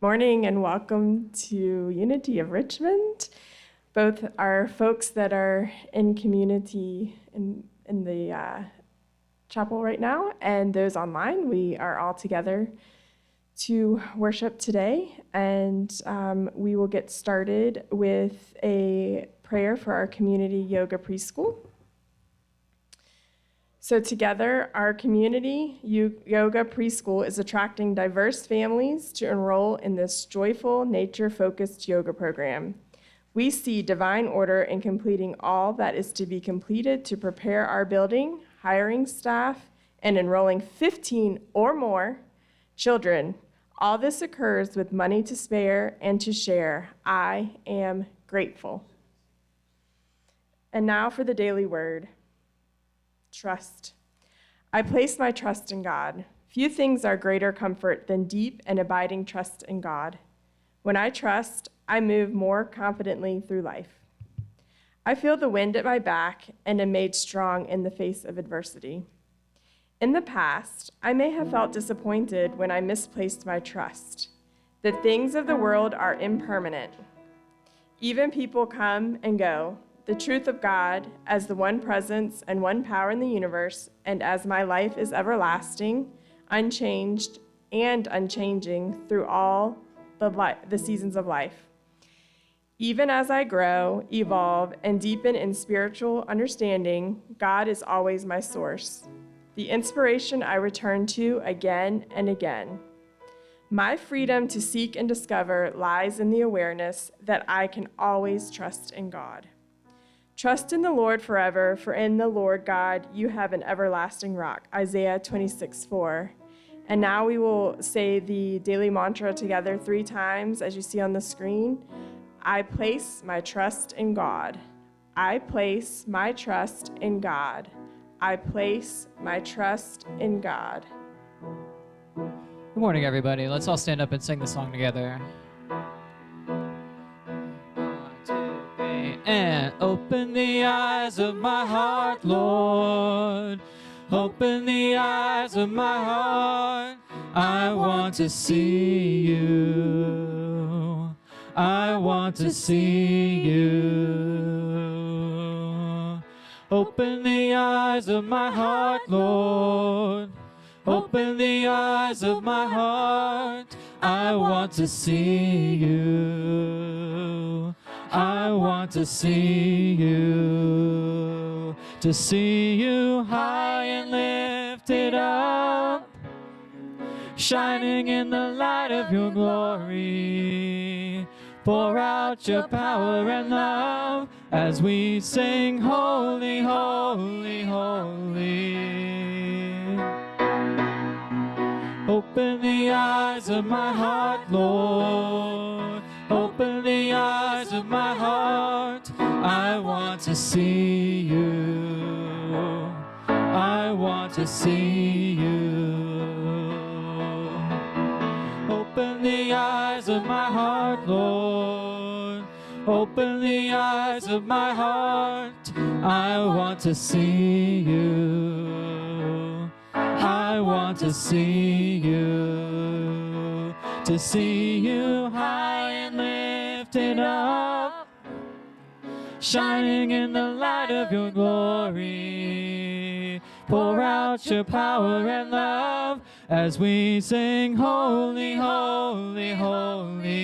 Morning and welcome to Unity of Richmond. Both our folks that are in community in the chapel right now and those online, we are all together to worship today. And we will get started with a prayer for our community yoga preschool. So together, our community yoga preschool is attracting diverse families to enroll in this joyful, nature-focused yoga program. We see divine order in completing all that is to be completed to prepare our building, hiring staff, and enrolling 15 or more children. All this occurs with money to spare and to share. I am grateful. And now for the daily word. Trust. I place my trust in God. Few things are greater comfort than deep and abiding trust in God. When I trust, I move more confidently through life. I feel the wind at my back and am made strong in the face of adversity. In the past, I may have felt disappointed when I misplaced my trust. The things of the world are impermanent. Even people come and go. The truth of God as the one presence and one power in the universe, and as my life is everlasting, unchanged, and unchanging through all the seasons of life. Even as I grow, evolve, and deepen in spiritual understanding, God is always my source, the inspiration I return to again and again. My freedom to seek and discover lies in the awareness that I can always trust in God. Trust in the Lord forever, for in the Lord God you have an everlasting rock. Isaiah 26:4. And now we will say the daily mantra together 3 times, as you see on the screen. I place my trust in God. I place my trust in God. I place my trust in God. Good morning, everybody. Let's all stand up and sing the song together. And open the eyes of my heart, Lord. Open the eyes of my heart. I want to see you. I want to see you. Open the eyes of my heart, Lord. Open the eyes of my heart. I want to see you. I want to see you high and lifted up, shining in the light of your glory. Pour out your power and love as we sing, holy, holy, holy. Open the eyes of my heart, Lord. Open the eyes of my heart. I want to see you. I want to see you. Open the eyes of my heart, Lord. Open the eyes of my heart. I want to see you. I want to see you. To see you high and lifted up, shining in the light of your glory. Pour out your power and love as we sing, holy, holy, holy.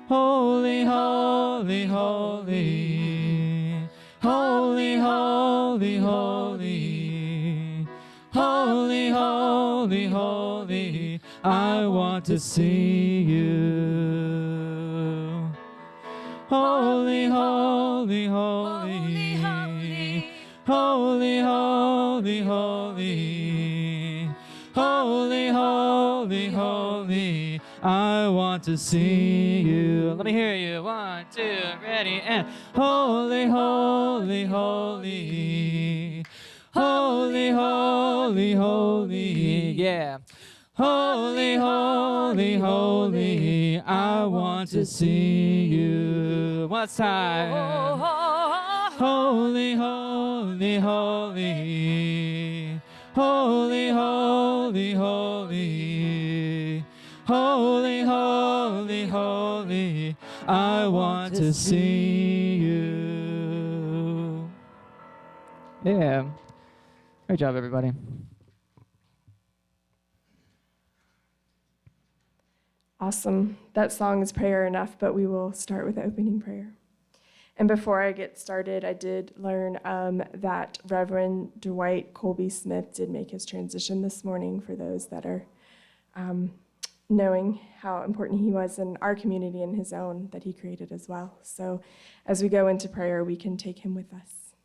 Holy, holy, holy. Holy, holy, holy. Holy, holy, holy. I want to see you. Holy, holy, holy. Holy, holy, holy. Holy, holy, holy. I want to see you. Let me hear you. 1, 2, ready, and holy, holy, holy. Holy, holy, holy. Yeah. Holy, holy, holy. I want to see you. One time. Holy, holy, holy. Holy, holy, holy. Holy, holy, holy, I want to see you. Yeah. Great job, everybody. Awesome. That song is prayer enough, but we will start with the opening prayer. And before I get started, I did learn that Reverend Dwight Colby Smith did make his transition this morning, for those that are knowing how important he was in our community and his own that he created as well. So as we go into prayer, we can take him with us.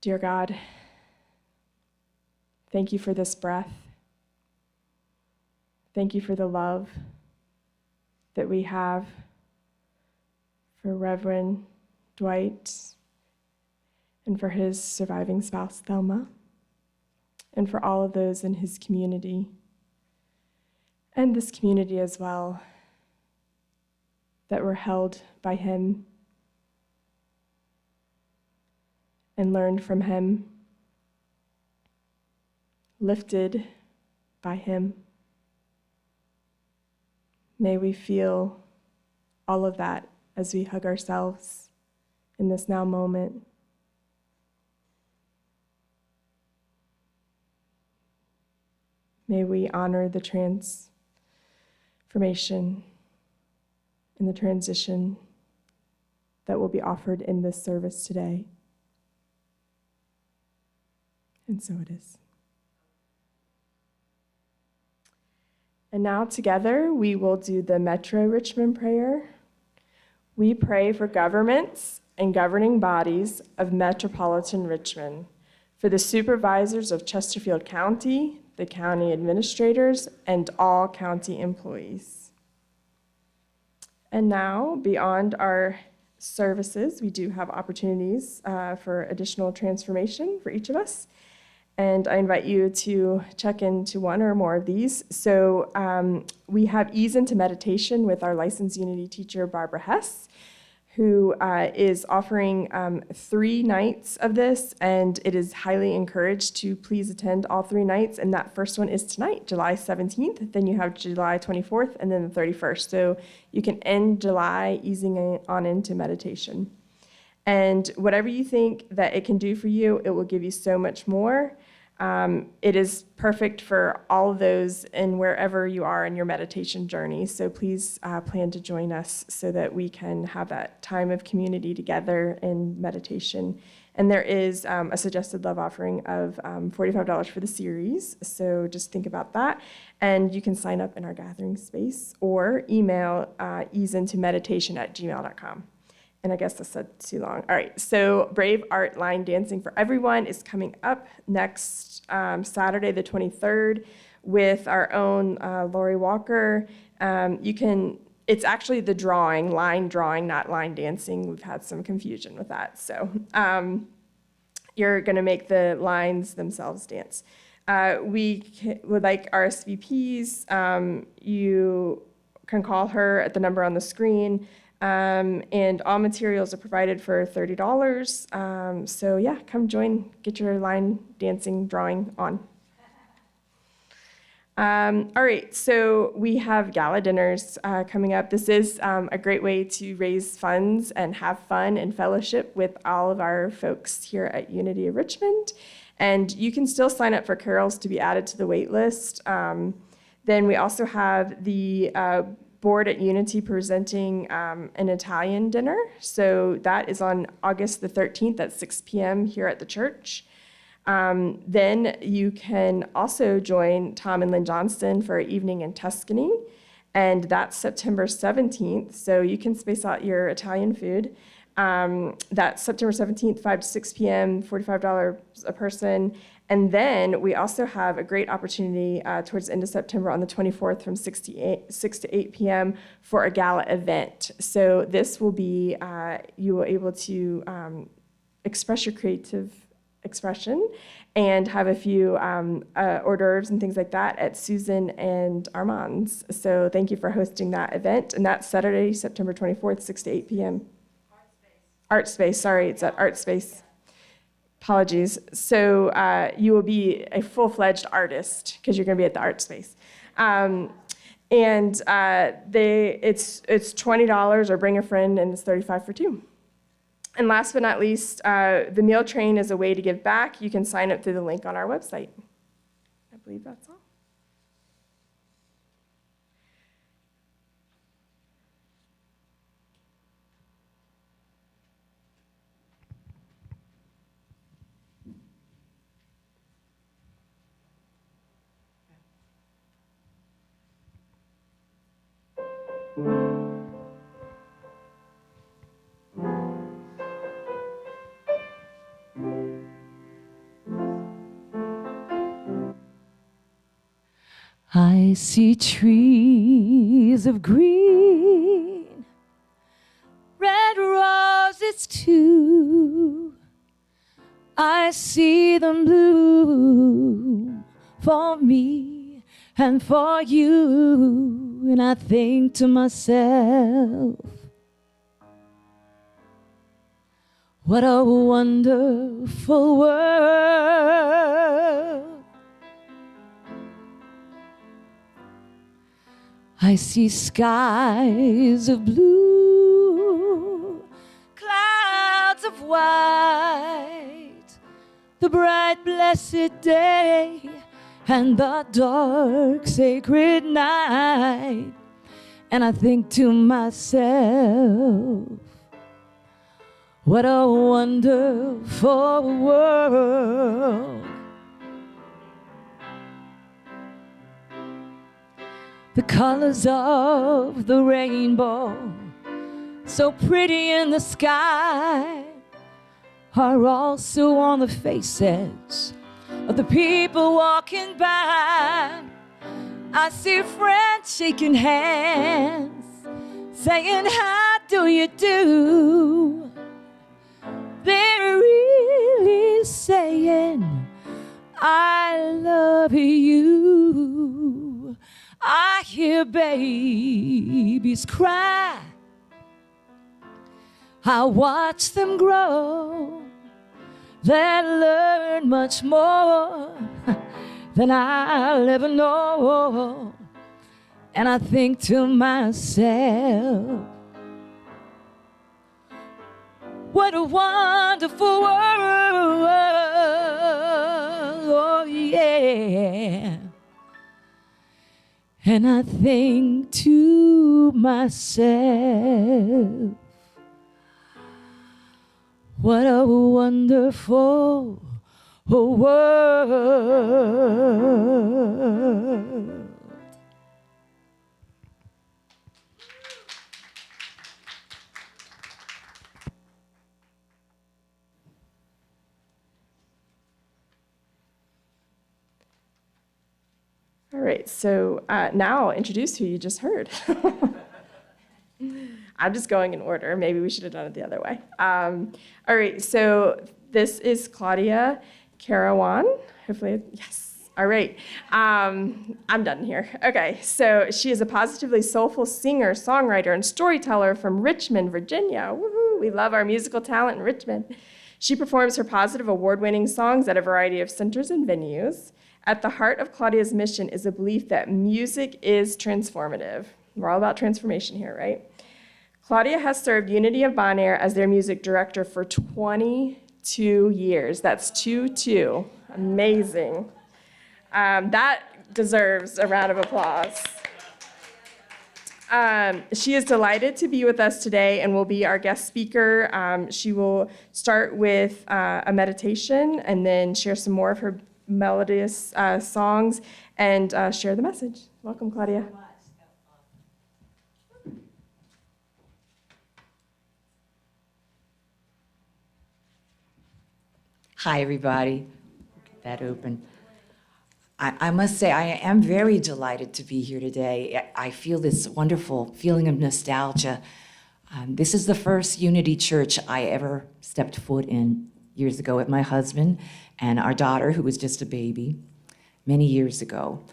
Dear God, thank you for this breath. Thank you for the love that we have for Reverend Dwight and for his surviving spouse, Thelma, and for all of those in his community and this community as well that were held by him and learned from him, lifted by him. May we feel all of that as we hug ourselves in this now moment. May we honor the transformation and the transition that will be offered in this service today. And so it is. And now together we will do the Metro Richmond prayer. We pray for governments and governing bodies of metropolitan Richmond, for the supervisors of Chesterfield County, the county administrators, and all county employees. And now, beyond our services, we do have opportunities for additional transformation for each of us. And I invite you to check into one or more of these. So we have Ease into Meditation with our licensed Unity teacher, Barbara Hess, who is offering 3 nights of this, and it is highly encouraged to please attend all 3 nights. And that first one is tonight, July 17th. Then you have July 24th, and then the 31st. So you can end July easing on into meditation. And whatever you think that it can do for you, it will give you so much more. It is perfect for all of those and wherever you are in your meditation journey. So please plan to join us so that we can have that time of community together in meditation. And there is a suggested love offering of $45 for the series. So just think about that. And you can sign up in our gathering space or email easeintomeditation@gmail.com. And I guess I said too long. All right, so Brave Art Line Dancing for Everyone is coming up next Saturday, the 23rd, with our own Lori Walker. It's actually the drawing, line drawing, not line dancing. We've had some confusion with that. So you're gonna make the lines themselves dance. We would like RSVPs. You can call her at the number on the screen. And all materials are provided for $30. So yeah, come join, get your line dancing drawing on. All right, so we have gala dinners coming up. This is a great way to raise funds and have fun and fellowship with all of our folks here at Unity of Richmond. And you can still sign up for carols to be added to the wait list. Then we also have the board at Unity presenting an Italian dinner. So that is on August the 13th at 6 p.m. here at the church. Then you can also join Tom and Lynn Johnston for an evening in Tuscany. And that's September 17th. So you can space out your Italian food. That's September 17th, 5 to 6 p.m., $45 a person. And then we also have a great opportunity towards the end of September on the 24th from 6 to 8 p.m. for a gala event. So this will be, you will able to express your creative expression and have a few hors d'oeuvres and things like that at Susan and Armand's. So thank you for hosting that event. And that's Saturday, September 24th, 6 to 8 p.m. Art Space, sorry, it's at Art Space. apologies. So you will be a full-fledged artist because you're going to be at the art space. It's $20 or bring a friend, and it's $35 for two. And last but not least, the meal train is a way to give back. You can sign up through the link on our website. I believe that's all. I see trees of green, red roses too. I see them bloom for me and for you, and I think to myself, what a wonderful world. I see skies of blue, clouds of white, the bright blessed day and the dark sacred night. And I think to myself, what a wonderful world. The colors of the rainbow, so pretty in the sky, are also on the faces of the people walking by. I see friends shaking hands, saying, how do you do? They're really saying, I love you. I hear babies cry, I watch them grow. They'll learn much more than I'll ever know. And I think to myself, what a wonderful world, oh yeah. And I think to myself, what a wonderful world. All right, so now I'll introduce who you just heard. I'm just going in order. Maybe we should have done it the other way. All right, so this is Claudia Carawan. Hopefully, yes. All right, I'm done here. Okay, so she is a positively soulful singer, songwriter, and storyteller from Richmond, Virginia. Woohoo! We love our musical talent in Richmond. She performs her positive award-winning songs at a variety of centers and venues. At the heart of Claudia's mission is a belief that music is transformative. We're all about transformation here, right? Claudia has served Unity of Bonaire as their music director for 22 years. That's 2-2. Amazing. That deserves a round of applause. She is delighted to be with us today and will be our guest speaker. She will start with a meditation and then share some more of her melodious songs and share the message. Welcome, Claudia. Hi, everybody. Get that open. I must say, I am very delighted to be here today. I feel this wonderful feeling of nostalgia. This is the first Unity Church I ever stepped foot in years ago with my husband and our daughter, who was just a baby, many years ago.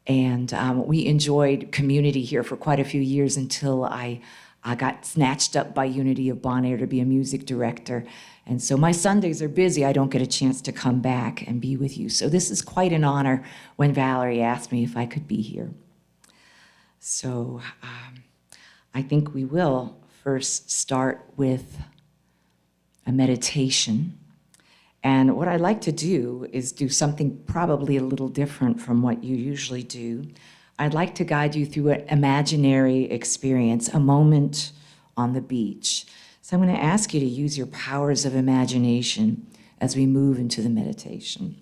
And we enjoyed community here for quite a few years until I I got snatched up by Unity of Bon Air to be a music director. And so my Sundays are busy. I don't get a chance to come back and be with you. So this is quite an honor when Valerie asked me if I could be here. So I think we will first start with a meditation. And what I'd like to do is do something probably a little different from what you usually do. I'd like to guide you through an imaginary experience, a moment on the beach. So I'm going to ask you to use your powers of imagination as we move into the meditation.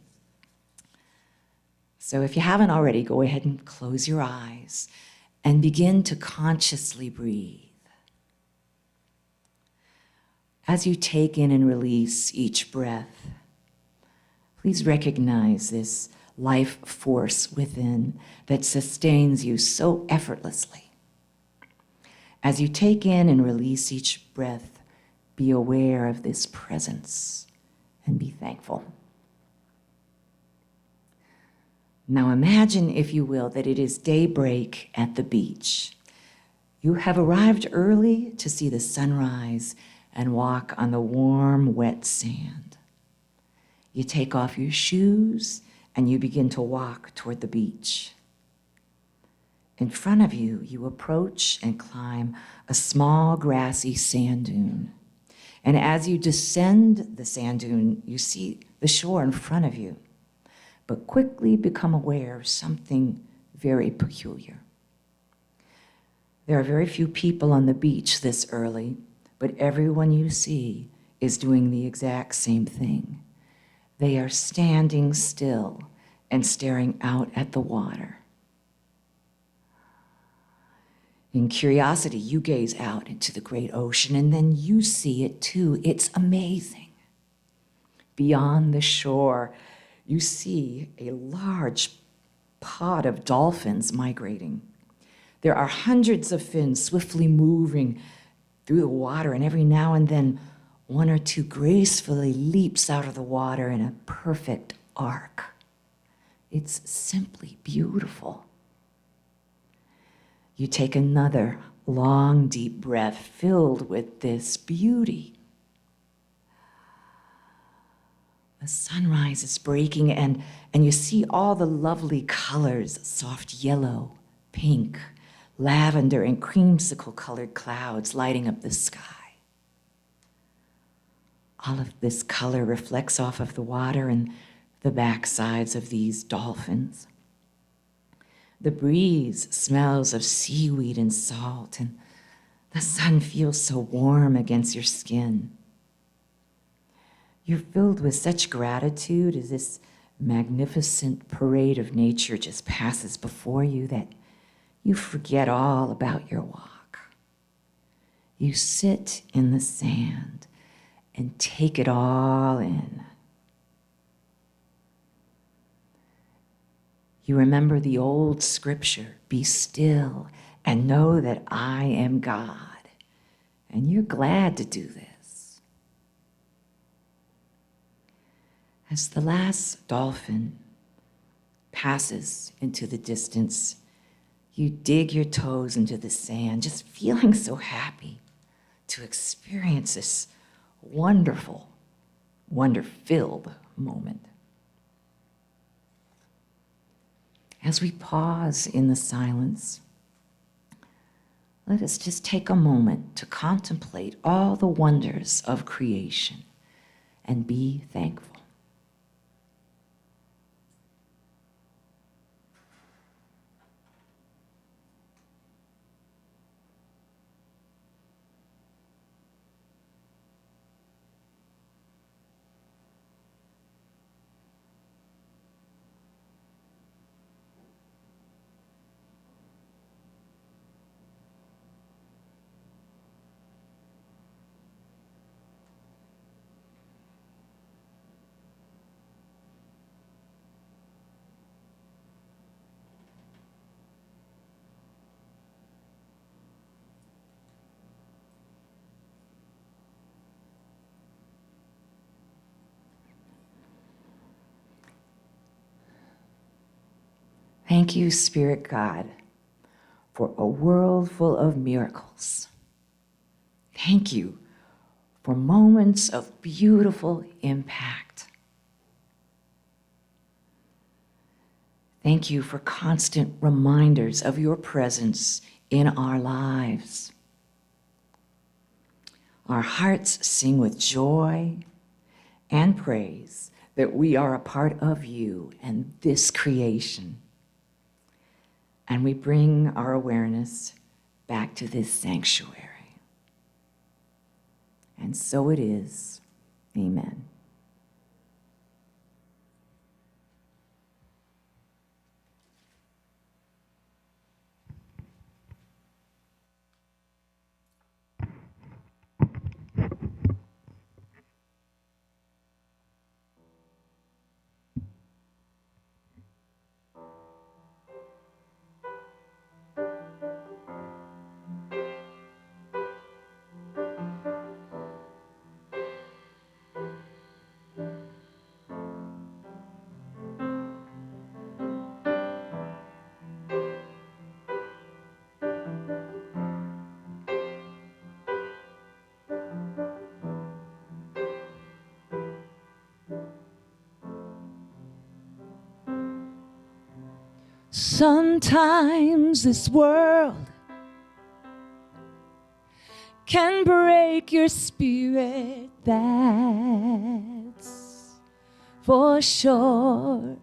So if you haven't already, go ahead and close your eyes and begin to consciously breathe. As you take in and release each breath, please recognize this life force within that sustains you so effortlessly. As you take in and release each breath, be aware of this presence and be thankful. Now imagine, if you will, that it is daybreak at the beach. You have arrived early to see the sunrise and walk on the warm, wet sand. You take off your shoes and you begin to walk toward the beach. In front of you, you approach and climb a small grassy sand dune. And as you descend the sand dune, you see the shore in front of you, but quickly become aware of something very peculiar. There are very few people on the beach this early, but everyone you see is doing the exact same thing. They are standing still and staring out at the water. In curiosity, you gaze out into the great ocean, and then you see it too. It's amazing. Beyond the shore, you see a large pod of dolphins migrating. There are hundreds of fins swiftly moving through the water, and every now and then, one or two gracefully leaps out of the water in a perfect arc. It's simply beautiful. You take another long, deep breath filled with this beauty. The sunrise is breaking, and you see all the lovely colors, soft yellow, pink, lavender, and creamsicle-colored clouds lighting up the sky. All of this color reflects off of the water and the backsides of these dolphins. The breeze smells of seaweed and salt, and the sun feels so warm against your skin. You're filled with such gratitude as this magnificent parade of nature just passes before you that you forget all about your walk. You sit in the sand and take it all in. You remember the old scripture, be still and know that I am God. And you're glad to do this. As the last dolphin passes into the distance, you dig your toes into the sand, just feeling so happy to experience this wonderful, wonder-filled moment. As we pause in the silence, let us just take a moment to contemplate all the wonders of creation and be thankful. Thank you, Spirit God, for a world full of miracles Thank you for moments of beautiful impact. Thank you for constant reminders of your presence in our lives. Our hearts sing with joy and praise that we are a part of you and this creation. And we bring our awareness back to this sanctuary. And so it is. Amen. Sometimes this world can break your spirit, that's for sure.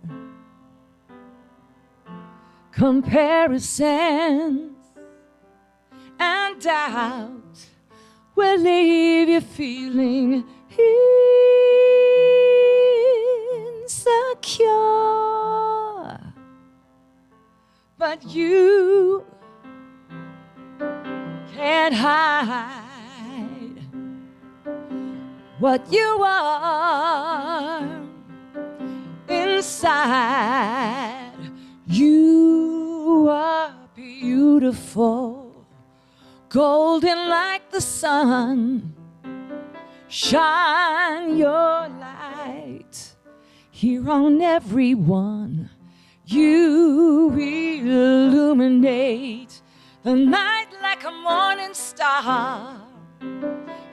Comparisons and doubt will leave you feeling insecure. But you can't hide what you are inside. You are beautiful, golden like the sun. Shine your light here on everyone. You illuminate the night like a morning star,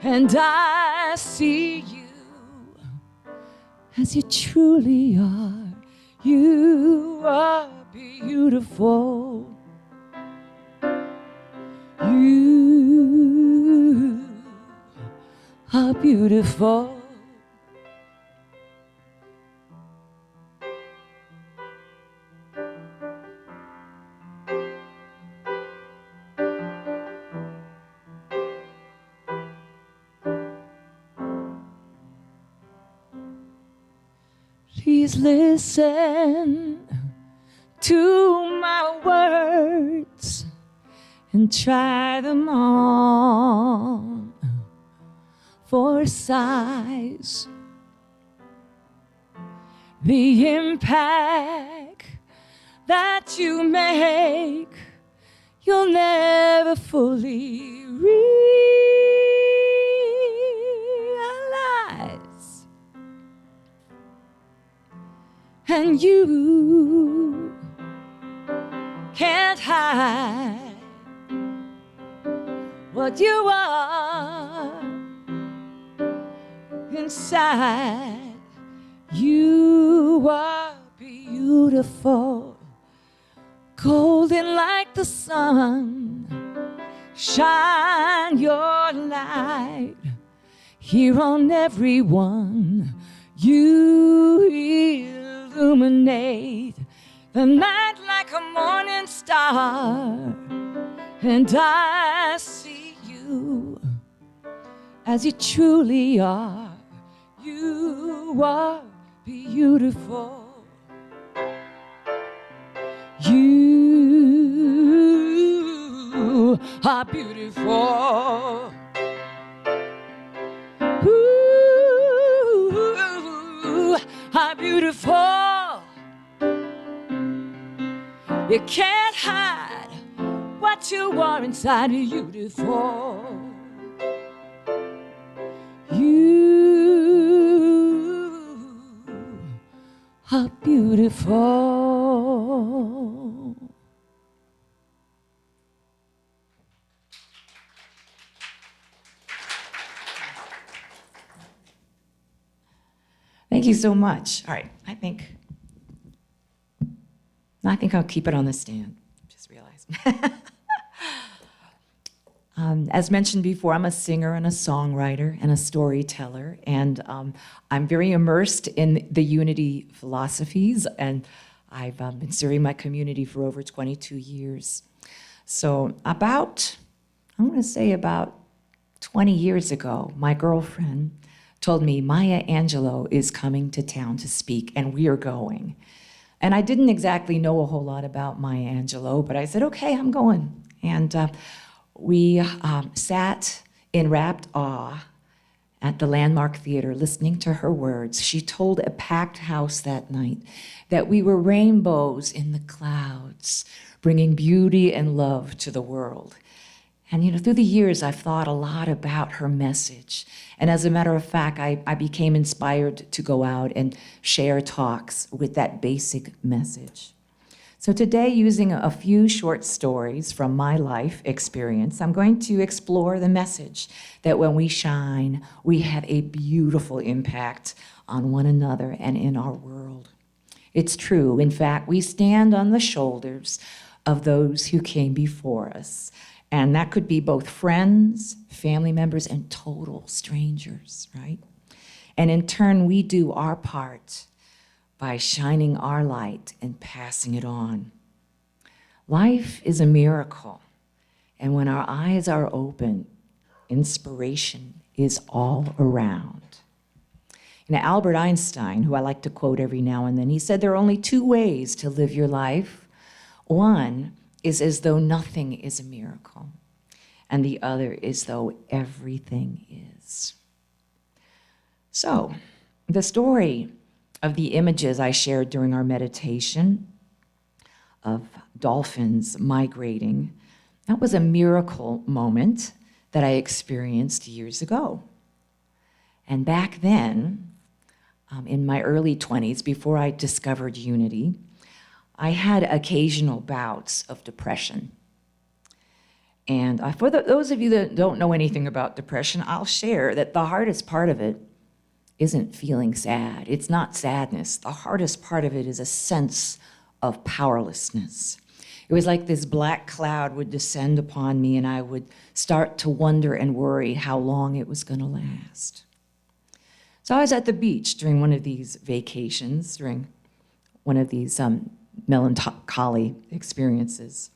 and I see you as you truly are. You are beautiful. You are beautiful. Please listen to my words and try them on for size. The impact that you make, you'll never fully realize. And you can't hide what you are inside. You are beautiful, golden like the sun. Shine your light here on everyone. You illuminate the night like a morning star, and I see you as you truly are. You are beautiful. You are beautiful. Ooh, are beautiful. You can't hide what you are inside. Beautiful. You are beautiful. Thank you so much. All right, I think I'll keep it on the stand. Just realized. As mentioned before, I'm a singer and a songwriter and a storyteller, and I'm very immersed in the unity philosophies, and I've been serving my community for over 22 years. So about 20 years ago, my girlfriend told me Maya Angelou is coming to town to speak, and we are going. And I didn't exactly know a whole lot about Maya Angelou, but I said, okay, I'm going. And we sat in rapt awe at the Landmark Theater listening to her words. She told a packed house that night that we were rainbows in the clouds, bringing beauty and love to the world. And through the years, I've thought a lot about her message. And as a matter of fact, I became inspired to go out and share talks with that basic message. So today, using a few short stories from my life experience, I'm going to explore the message that when we shine, we have a beautiful impact on one another and in our world. It's true. In fact, we stand on the shoulders of those who came before us. And that could be both friends, family members, and total strangers, right? And in turn, we do our part by shining our light and passing it on. Life is a miracle, and when our eyes are open, inspiration is all around. Albert Einstein, who I like to quote every now and then, he said there are only two ways to live your life. One is as though nothing is a miracle, and the other is though everything is. So, the story of the images I shared during our meditation of dolphins migrating, that was a miracle moment that I experienced years ago. And back then, in my early 20s, before I discovered unity, I had occasional bouts of depression. And for those of you that don't know anything about depression, I'll share that the hardest part of it isn't feeling sad. It's not sadness. The hardest part of it is a sense of powerlessness. It was like this black cloud would descend upon me, and I would start to wonder and worry how long it was going to last. So I was at the beach during one of these vacations, during one of these melancholy experiences.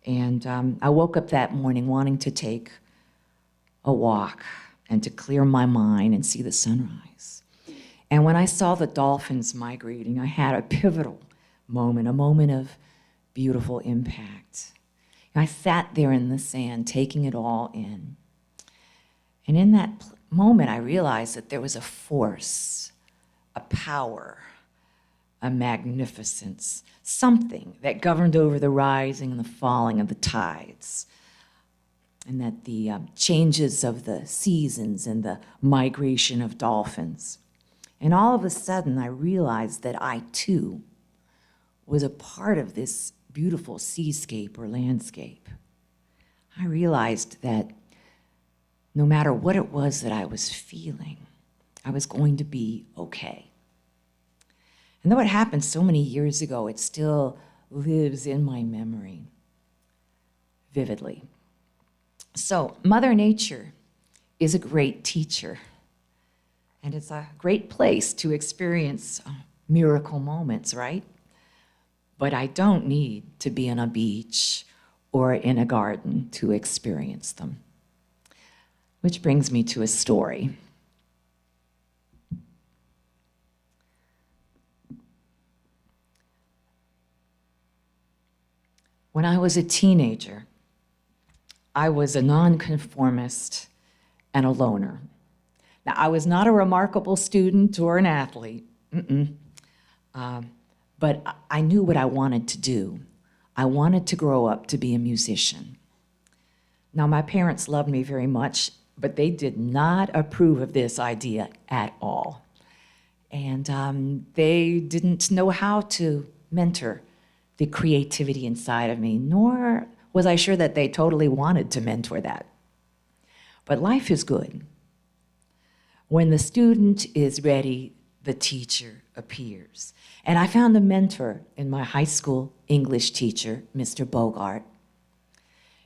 And I woke up that morning wanting to take a walk and to clear my mind and see the sunrise. And when I saw the dolphins migrating, I had a pivotal moment, a moment of beautiful impact. I sat there in the sand, taking it all in. And in that moment, I realized that there was a force, a power, a magnificence, something that governed over the rising and the falling of the tides, and that the changes of the seasons and the migration of dolphins. And all of a sudden, I realized that I, too, was a part of this beautiful seascape or landscape. I realized that no matter what it was that I was feeling, I was going to be okay. And though it happened so many years ago, it still lives in my memory vividly. So, Mother Nature is a great teacher, and it's a great place to experience miracle moments, right? But I don't need to be on a beach or in a garden to experience them. Which brings me to a story. When I was a teenager, I was a nonconformist and a loner. Now, I was not a remarkable student or an athlete, but I knew what I wanted to do. I wanted to grow up to be a musician. Now, my parents loved me very much, but they did not approve of this idea at all. And they didn't know how to mentor the creativity inside of me, nor was I sure that they totally wanted to mentor that. But life is good. When the student is ready, the teacher appears. And I found a mentor in my high school English teacher, Mr. Bogart.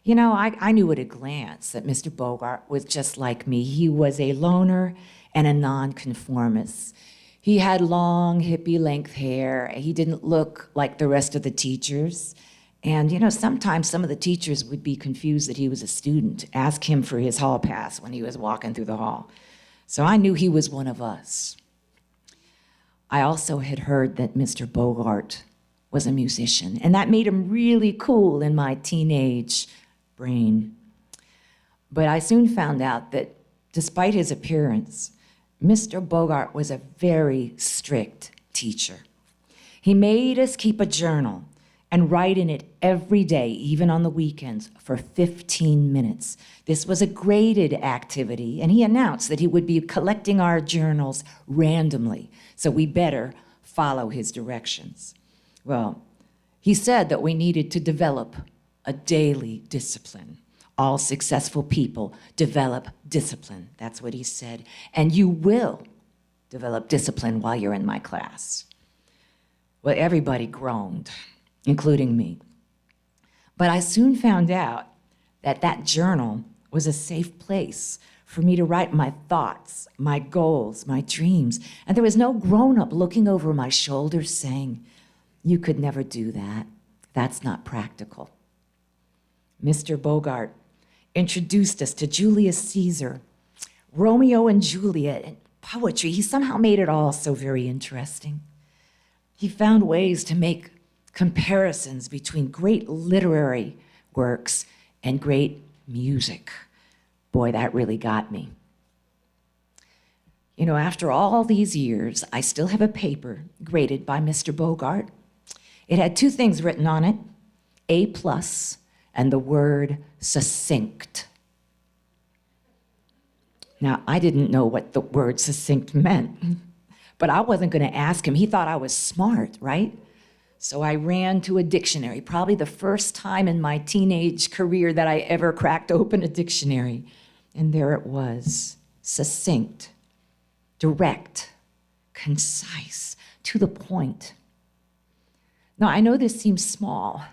You know, I knew at a glance that Mr. Bogart was just like me. He was a loner and a nonconformist. He had long, hippie-length hair. He didn't look like the rest of the teachers. And, you know, sometimes some of the teachers would be confused that he was a student, ask him for his hall pass when he was walking through the hall. So I knew he was one of us. I also had heard that Mr. Bogart was a musician, and that made him really cool in my teenage brain. But I soon found out that despite his appearance, Mr. Bogart was a very strict teacher. He made us keep a journal and write in it every day, even on the weekends, for 15 minutes. This was a graded activity, and he announced that he would be collecting our journals randomly, so we better follow his directions. Well, he said that we needed to develop a daily discipline. All successful people develop discipline. That's what he said. And you will develop discipline while you're in my class. Well, everybody groaned, including me. But I soon found out that that journal was a safe place for me to write my thoughts, my goals, my dreams. And there was no grown-up looking over my shoulder saying, "You could never do that. That's not practical." Mr. Bogart introduced us to Julius Caesar, Romeo and Juliet, and poetry. He somehow made it all so very interesting. He found ways to make comparisons between great literary works and great music. Boy, that really got me. You know, after all these years, I still have a paper graded by Mr. Bogart. It had two things written on it, A+, and the word succinct. Now, I didn't know what the word succinct meant, but I wasn't going to ask him. He thought I was smart, right? So I ran to a dictionary, probably the first time in my teenage career that I ever cracked open a dictionary. And there it was, succinct, direct, concise, to the point. Now, I know this seems small,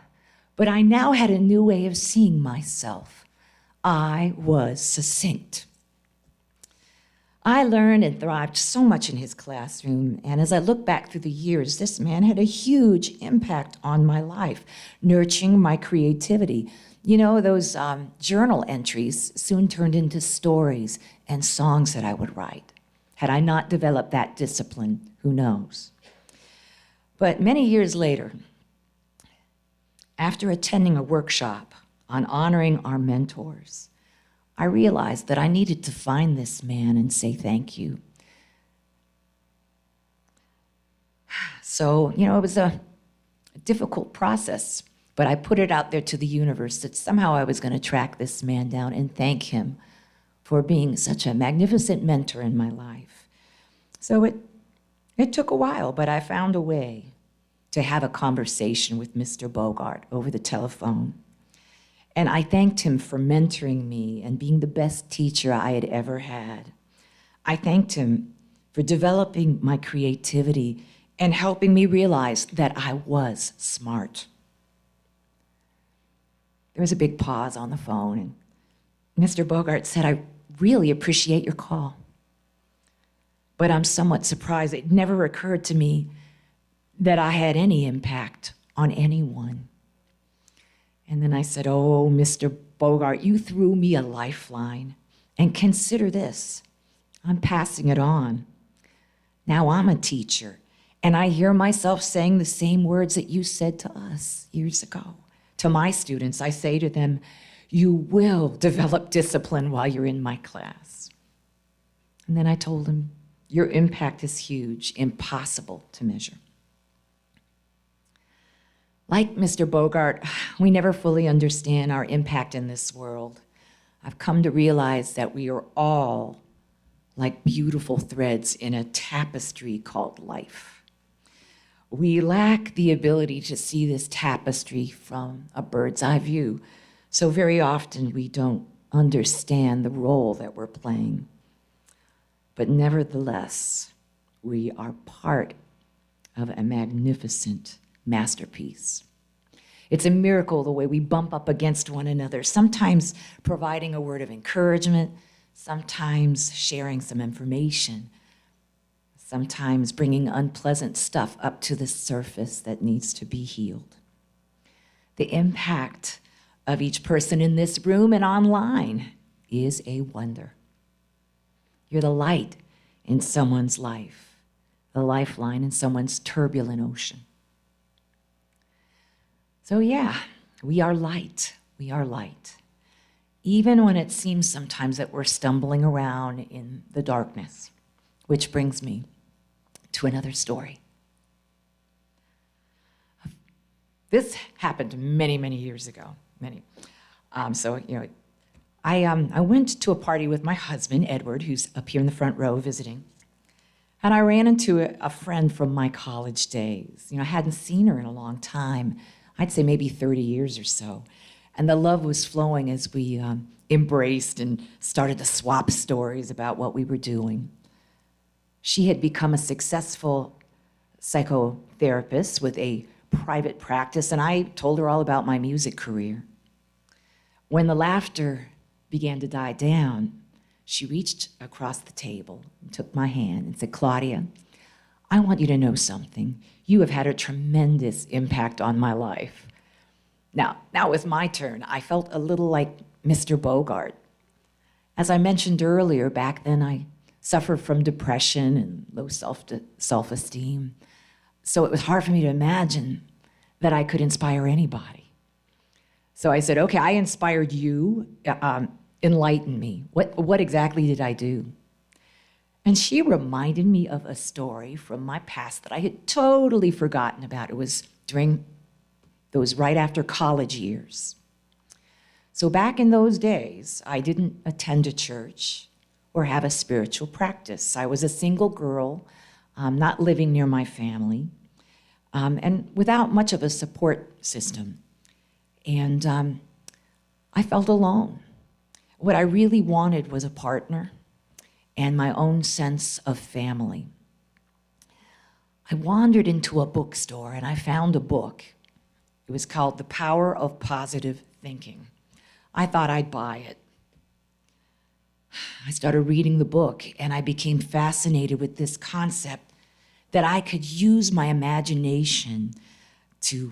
but I now had a new way of seeing myself. I was succinct. I learned and thrived so much in his classroom, and as I look back through the years, this man had a huge impact on my life, nurturing my creativity. You know, those journal entries soon turned into stories and songs that I would write. Had I not developed that discipline, who knows? But many years later, after attending a workshop on honoring our mentors, I realized that I needed to find this man and say thank you. So, you know, it was a difficult process, but I put it out there to the universe that somehow I was going to track this man down and thank him for being such a magnificent mentor in my life. So it took a while, but I found a way to have a conversation with Mr. Bogart over the telephone. And I thanked him for mentoring me and being the best teacher I had ever had. I thanked him for developing my creativity and helping me realize that I was smart. There was a big pause on the phone, and Mr. Bogart said, "I really appreciate your call, but I'm somewhat surprised. It never occurred to me that I had any impact on anyone." And then I said, "Oh, Mr. Bogart, you threw me a lifeline. And consider this, I'm passing it on. Now I'm a teacher, and I hear myself saying the same words that you said to us years ago. To my students, I say to them, you will develop discipline while you're in my class." And then I told him, "Your impact is huge, impossible to measure." Like Mr. Bogart, we never fully understand our impact in this world. I've come to realize that we are all like beautiful threads in a tapestry called life. We lack the ability to see this tapestry from a bird's eye view, so very often we don't understand the role that we're playing. But nevertheless, We are part of a magnificent masterpiece. It's a miracle the way we bump up against one another, sometimes providing a word of encouragement, sometimes sharing some information, sometimes bringing unpleasant stuff up to the surface that needs to be healed. The impact of each person in this room and online is a wonder. You're the light in someone's life, the lifeline in someone's turbulent ocean. So yeah, we are light. We are light. Even when it seems sometimes that we're stumbling around in the darkness, which brings me to another story. This happened many, many years ago. I went to a party with my husband, Edward, who's up here in the front row visiting. And I ran into a friend from my college days. I hadn't seen her in a long time. I'd say maybe 30 years or so. And the love was flowing as we embraced and started to swap stories about what we were doing. She had become a successful psychotherapist with a private practice, and I told her all about my music career. When the laughter began to die down, she reached across the table and took my hand and said, "Claudia, I want you to know something. You have had a tremendous impact on my life." Now it was my turn. I felt a little like Mr. Bogart. As I mentioned earlier, back then I suffered from depression and low self-esteem. So it was hard for me to imagine that I could inspire anybody. So I said, okay, I inspired you. Enlighten me. What exactly did I do? And she reminded me of a story from my past that I had totally forgotten about. It was during those right after college years. So back in those days, I didn't attend a church or have a spiritual practice. I was a single girl, not living near my family, and without much of a support system. And I felt alone. What I really wanted was a partner and my own sense of family. I wandered into a bookstore and I found a book. It was called The Power of Positive Thinking. I thought I'd buy it. I started reading the book and I became fascinated with this concept that I could use my imagination to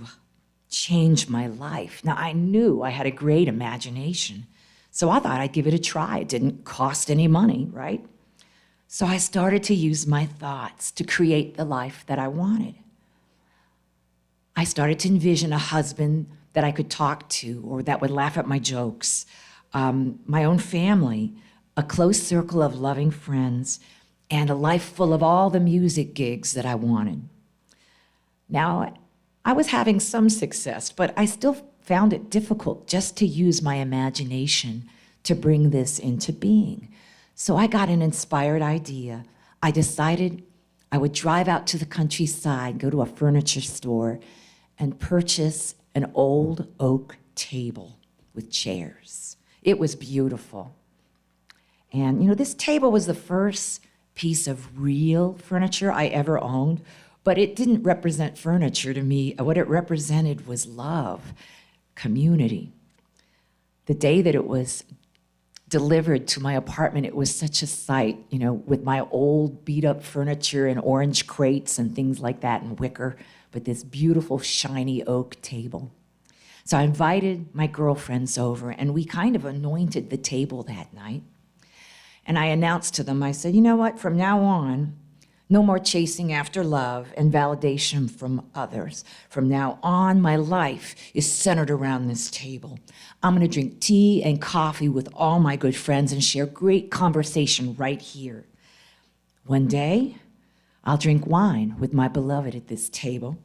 change my life. Now, I knew I had a great imagination, so I thought I'd give it a try. It didn't cost any money, right? So I started to use my thoughts to create the life that I wanted. I started to envision a husband that I could talk to or that would laugh at my jokes, my own family, a close circle of loving friends, and a life full of all the music gigs that I wanted. Now, I was having some success, but I still found it difficult just to use my imagination to bring this into being. So I got an inspired idea. I decided I would drive out to the countryside, go to a furniture store, and purchase an old oak table with chairs. It was beautiful. And this table was the first piece of real furniture I ever owned, but it didn't represent furniture to me. What it represented was love, community. The day that it was delivered to my apartment, it was such a sight, with my old beat up furniture and orange crates and things like that and wicker, but this beautiful shiny oak table. So I invited my girlfriends over and we kind of anointed the table that night. And I announced to them, I said, you know what, from now on, no more chasing after love and validation from others. From now on, my life is centered around this table. I'm gonna drink tea and coffee with all my good friends and share great conversation right here. One day, I'll drink wine with my beloved at this table.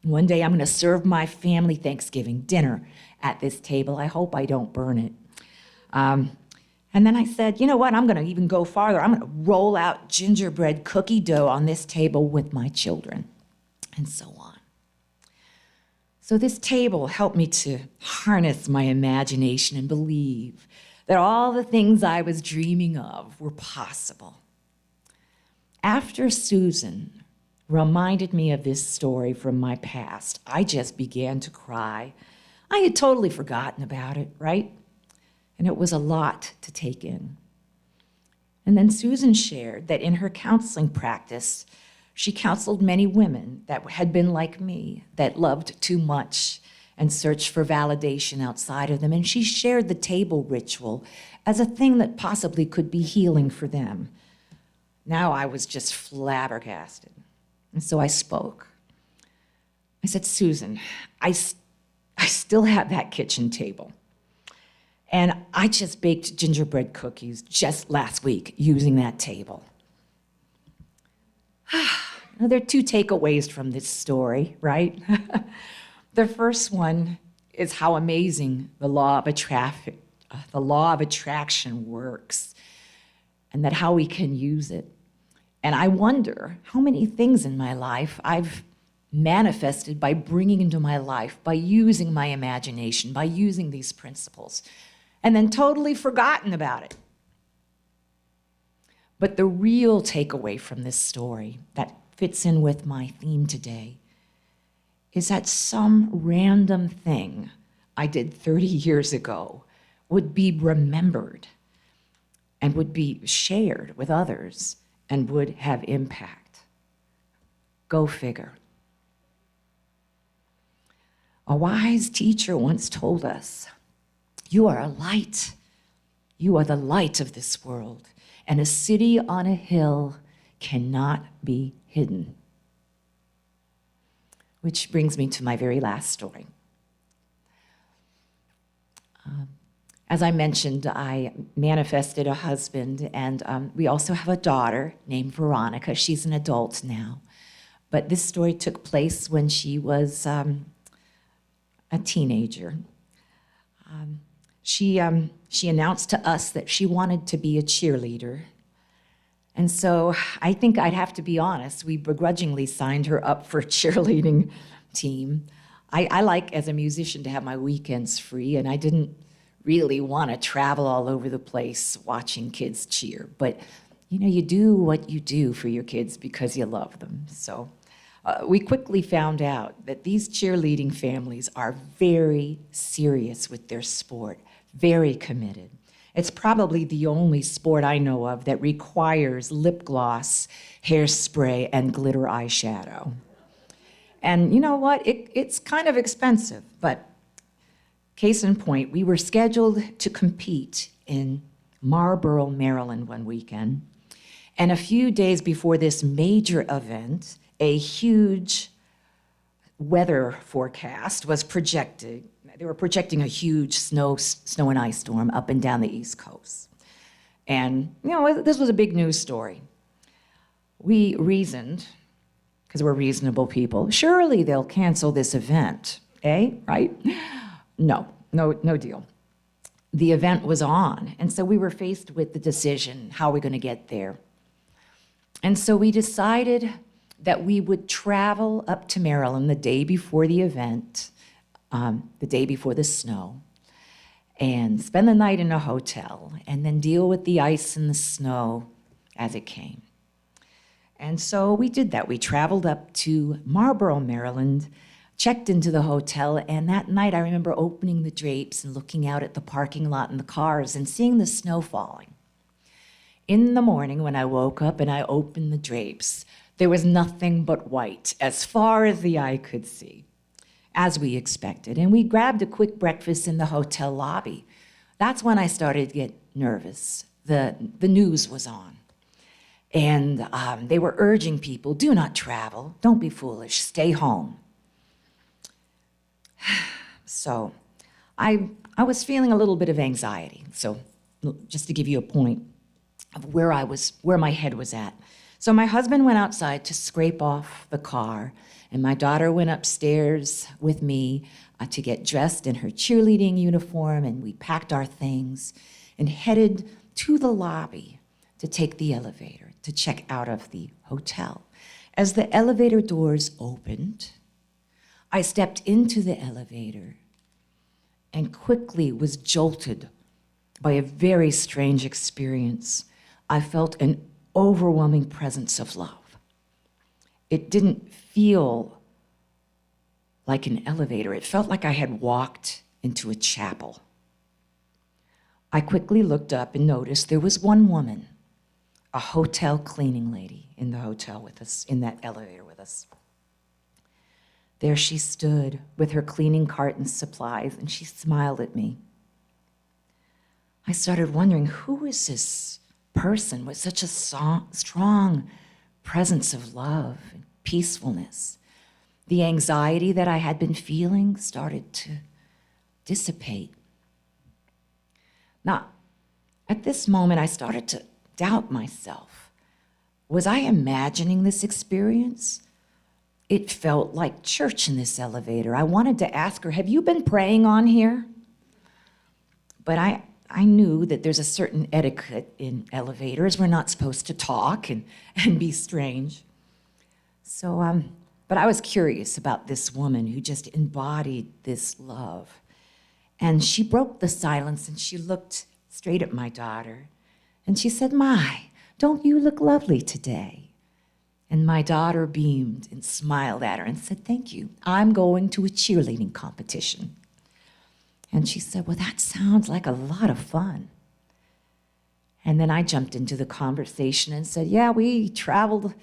One day, I'm gonna serve my family Thanksgiving dinner at this table. I hope I don't burn it. And then I said, you know what, I'm gonna even go farther. I'm gonna roll out gingerbread cookie dough on this table with my children, and so on. So this table helped me to harness my imagination and believe that all the things I was dreaming of were possible. After Susan reminded me of this story from my past, I just began to cry. I had totally forgotten about it, right? And it was a lot to take in. And then Susan shared that in her counseling practice, she counseled many women that had been like me, that loved too much and searched for validation outside of them. And she shared the table ritual as a thing that possibly could be healing for them. Now I was just flabbergasted. And so I spoke. I said, Susan, I still have that kitchen table. And I just baked gingerbread cookies just last week using that table. Now, there are two takeaways from this story, right? The first one is how amazing the law of attraction works, and that how we can use it. And I wonder how many things in my life I've manifested by bringing into my life, by using my imagination, by using these principles, and then totally forgotten about it. But the real takeaway from this story that fits in with my theme today is that some random thing I did 30 years ago would be remembered and would be shared with others and would have impact. Go figure. A wise teacher once told us, "You are a light. You are the light of this world, and a city on a hill cannot be hidden." Which brings me to my very last story. As I mentioned, I manifested a husband, and we also have a daughter named Veronica. She's an adult now. But this story took place when she was a teenager. She announced to us that she wanted to be a cheerleader. And so I think I'd have to be honest, we begrudgingly signed her up for a cheerleading team. I like, as a musician, to have my weekends free, and I didn't really want to travel all over the place watching kids cheer. But, you know, you do what you do for your kids because you love them. So we quickly found out that these cheerleading families are very serious with their sport, very committed. It's probably the only sport I know of that requires lip gloss, hairspray, and glitter eyeshadow. And you know what? It's kind of expensive, but case in point, we were scheduled to compete in Marlboro, Maryland one weekend. And a few days before this major event, a huge weather forecast was projected. They were projecting a huge snow and ice storm up and down the East Coast. And, you know, this was a big news story. We reasoned, because we're reasonable people, surely they'll cancel this event, right? No deal. The event was on, and so we were faced with the decision, how are we going to get there? And so we decided that we would travel up to Maryland the day before the event, the day before the snow, and spend the night in a hotel, and then deal with the ice and the snow as it came. And so we did that. We traveled up to Marlboro, Maryland, checked into the hotel, and that night I remember opening the drapes and looking out at the parking lot and the cars and seeing the snow falling. In the morning when I woke up and I opened the drapes, there was nothing but white as far as the eye could see, as we expected. And we grabbed a quick breakfast in the hotel lobby. That's when I started to get nervous. The news was on. And they were urging people, do not travel, don't be foolish, stay home. So I was feeling a little bit of anxiety. So just to give you a point of where my head was at. So my husband went outside to scrape off the car, and my daughter went upstairs with me to get dressed in her cheerleading uniform, and we packed our things and headed to the lobby to take the elevator to check out of the hotel. As the elevator doors opened, I stepped into the elevator and quickly was jolted by a very strange experience. I felt an overwhelming presence of love. It didn't feel like an elevator. It felt like I had walked into a chapel. I quickly looked up and noticed there was one woman, a hotel cleaning lady, in the hotel with us, in that elevator with us. There she stood with her cleaning cart and supplies, and she smiled at me. I started wondering, who is this person with such a strong presence of love and peacefulness? The anxiety that I had been feeling started to dissipate. Now, at this moment, I started to doubt myself. Was I imagining this experience? It felt like church in this elevator. I wanted to ask her, have you been praying on here? But I knew that there's a certain etiquette in elevators. We're not supposed to talk and be strange. So, but I was curious about this woman who just embodied this love. And she broke the silence and she looked straight at my daughter. And she said, "My, don't you look lovely today?" And my daughter beamed and smiled at her and said, "Thank you. I'm going to a cheerleading competition." And she said, "Well, that sounds like a lot of fun." And then I jumped into the conversation and said, "Yeah, we traveled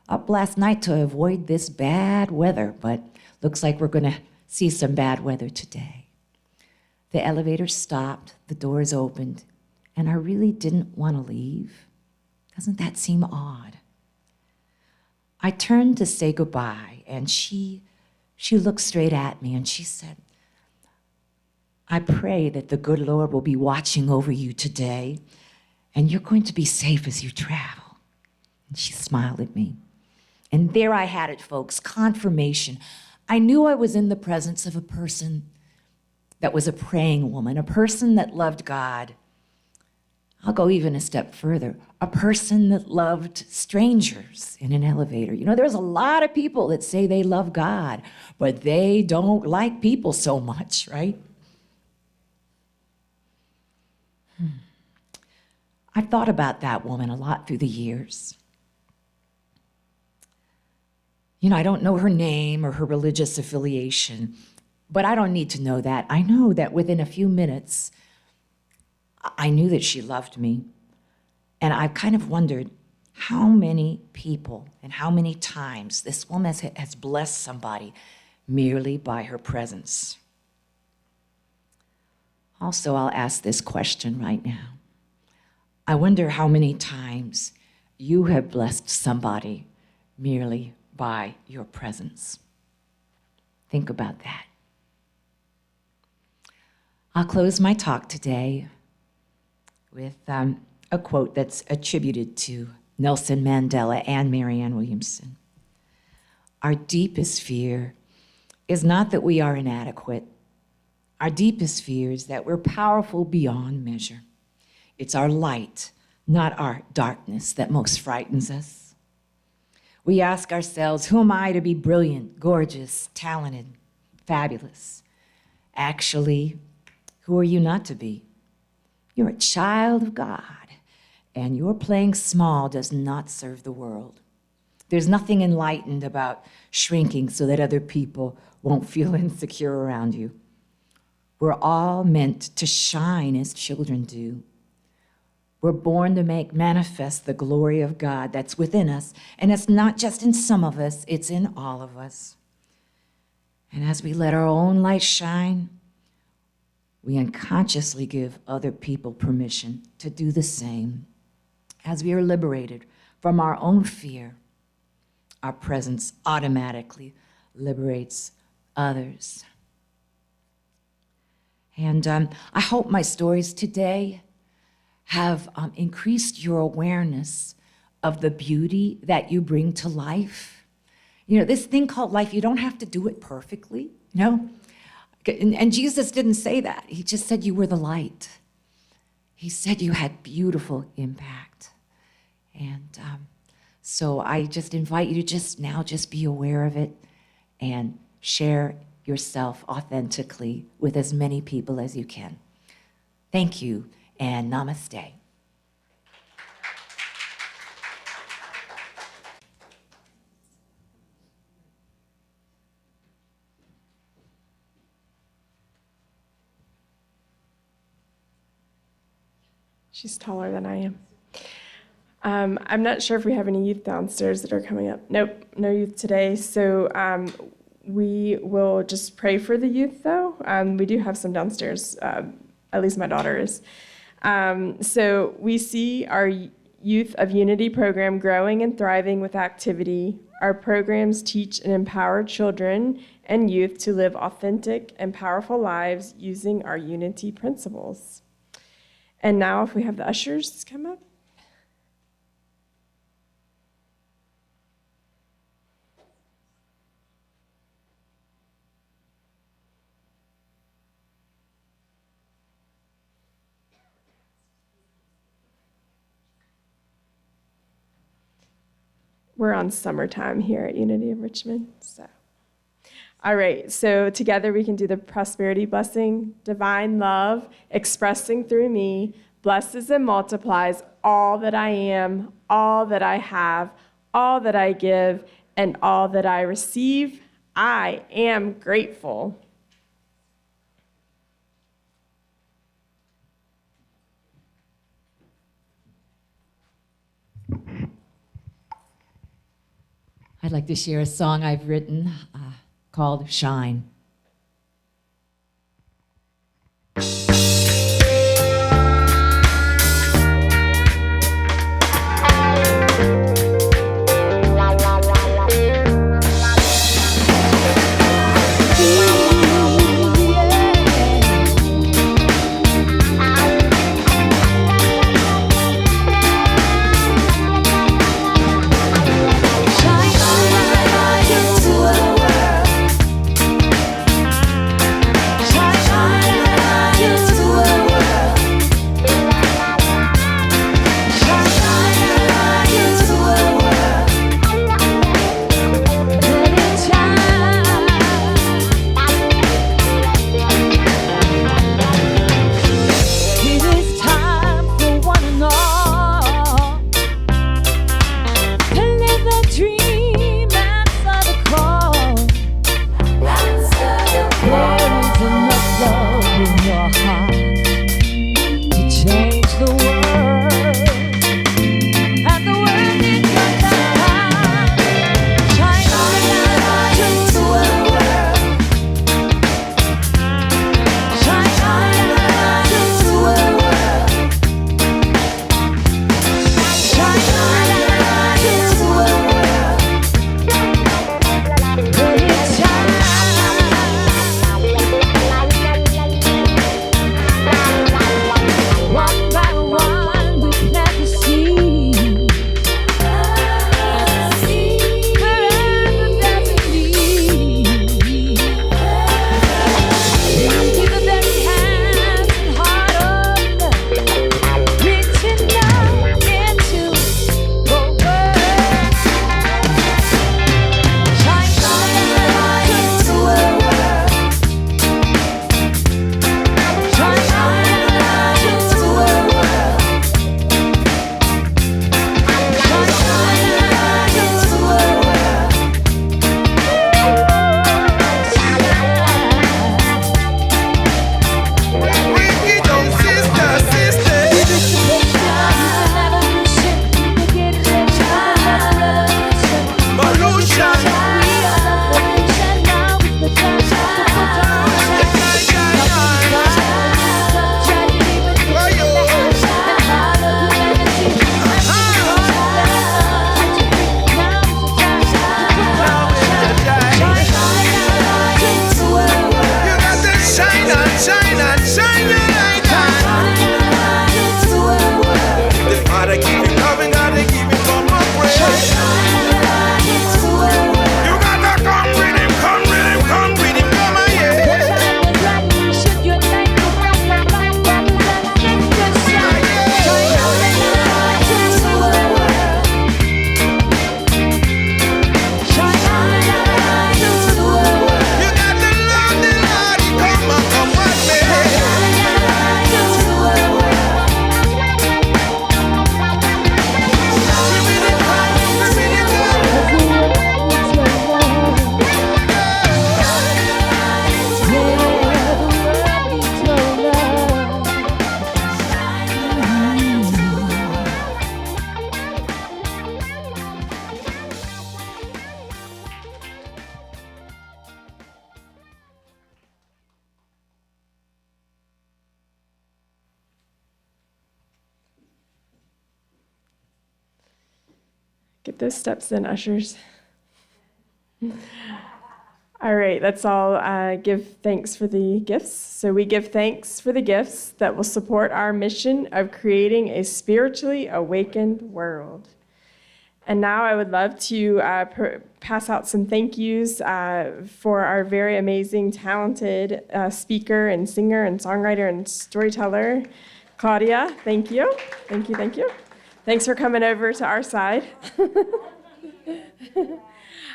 up last night to avoid this bad weather, but looks like we're going to see some bad weather today." The elevator stopped, the doors opened, and I really didn't want to leave. Doesn't that seem odd? I turned to say goodbye, and she looked straight at me and she said, "I pray that the good Lord will be watching over you today, and you're going to be safe as you travel." And she smiled at me. And there I had it, folks, confirmation. I knew I was in the presence of a person that was a praying woman, a person that loved God. I'll go even a step further, a person that loved strangers in an elevator. You know, there's a lot of people that say they love God, but they don't like people so much, right? I've thought about that woman a lot through the years. You know, I don't know her name or her religious affiliation, but I don't need to know that. I know that within a few minutes, I knew that she loved me. And I've kind of wondered how many people and how many times this woman has blessed somebody merely by her presence. Also, I'll ask this question right now. I wonder how many times you have blessed somebody merely by your presence. Think about that. I'll close my talk today with a quote that's attributed to Nelson Mandela and Marianne Williamson. Our deepest fear is not that we are inadequate. Our deepest fear is that we're powerful beyond measure. It's our light, not our darkness, that most frightens us. We ask ourselves, who am I to be brilliant, gorgeous, talented, fabulous? Actually, who are you not to be? You're a child of God, and your playing small does not serve the world. There's nothing enlightened about shrinking so that other people won't feel insecure around you. We're all meant to shine as children do. We're born to make manifest the glory of God that's within us, and it's not just in some of us, it's in all of us. And as we let our own light shine, we unconsciously give other people permission to do the same. As we are liberated from our own fear, our presence automatically liberates others. And I hope my stories today have increased your awareness of the beauty that you bring to life. You know, this thing called life, you don't have to do it perfectly, you know? And Jesus didn't say that. He just said you were the light. He said you had beautiful impact. And so I just invite you to just be aware of it and share yourself authentically with as many people as you can. Thank you, and namaste. She's taller than I am. I'm not sure if we have any youth downstairs that are coming up. Nope, no youth today. So we will just pray for the youth, though. We do have some downstairs, at least my daughter is. So we see our Youth of Unity program growing and thriving with activity. Our programs teach and empower children and youth to live authentic and powerful lives using our unity principles. And now if we have the ushers come up. We're on summertime here at Unity of Richmond. All right, so together we can do the prosperity blessing. Divine love expressing through me blesses and multiplies all that I am, all that I have, all that I give, and all that I receive. I am grateful. I'd like to share a song I've written called Shine. Get those steps in, ushers. All right, let's all give thanks for the gifts. So we give thanks for the gifts that will support our mission of creating a spiritually awakened world. And now I would love to pass out some thank yous for our very amazing, talented speaker and singer and songwriter and storyteller, Claudia. Thank you. Thank you, thank you. Thanks for coming over to our side.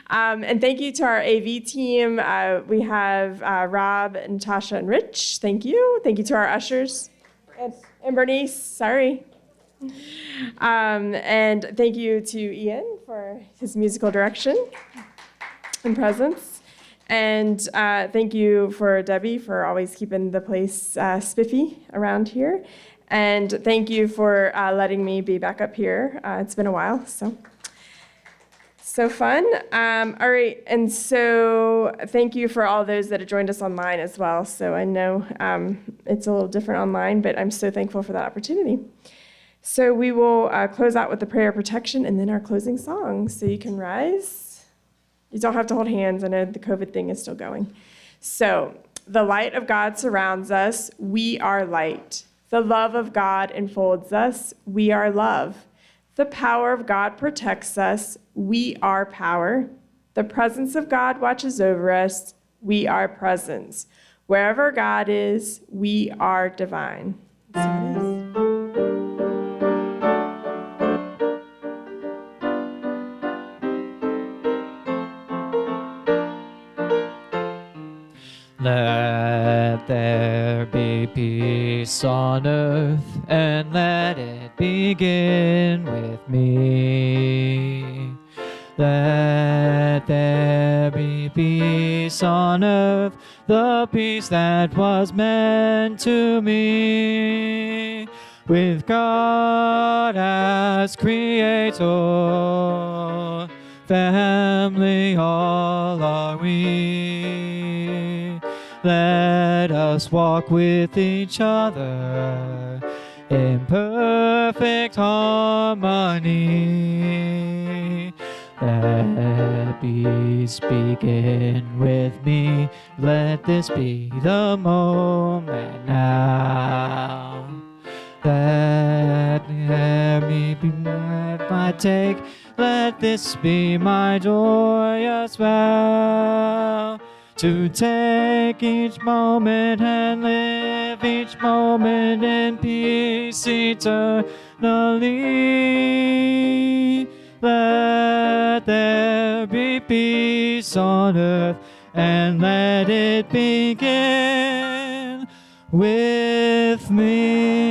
And thank you to our AV team. We have Rob, Natasha, and Rich. Thank you. Thank you to our ushers. And Bernice, sorry. And thank you to Ian for his musical direction and presence. And thank you for Debbie for always keeping the place spiffy around here. And thank you for letting me be back up here. It's been a while, so fun. All right, and so thank you for all those that have joined us online as well. So I know it's a little different online, but I'm so thankful for that opportunity. So we will close out with the prayer of protection and then our closing song. So you can rise. You don't have to hold hands. I know the COVID thing is still going. So the light of God surrounds us. We are light. The love of God enfolds us. We are love. The power of God protects us. We are power. The presence of God watches over us. We are presence. Wherever God is, we are divine. So it is. Let there be peace on earth, and let it begin with me. Let there be peace on earth, the peace that was meant to me. With God as creator, family all are we. Let us walk with each other in perfect harmony. Let peace begin with me. Let this be the moment now. Let me be my take. Let this be my joyous vow. To take each moment and live each moment in peace eternally. Let there be peace on earth, and let it begin with me.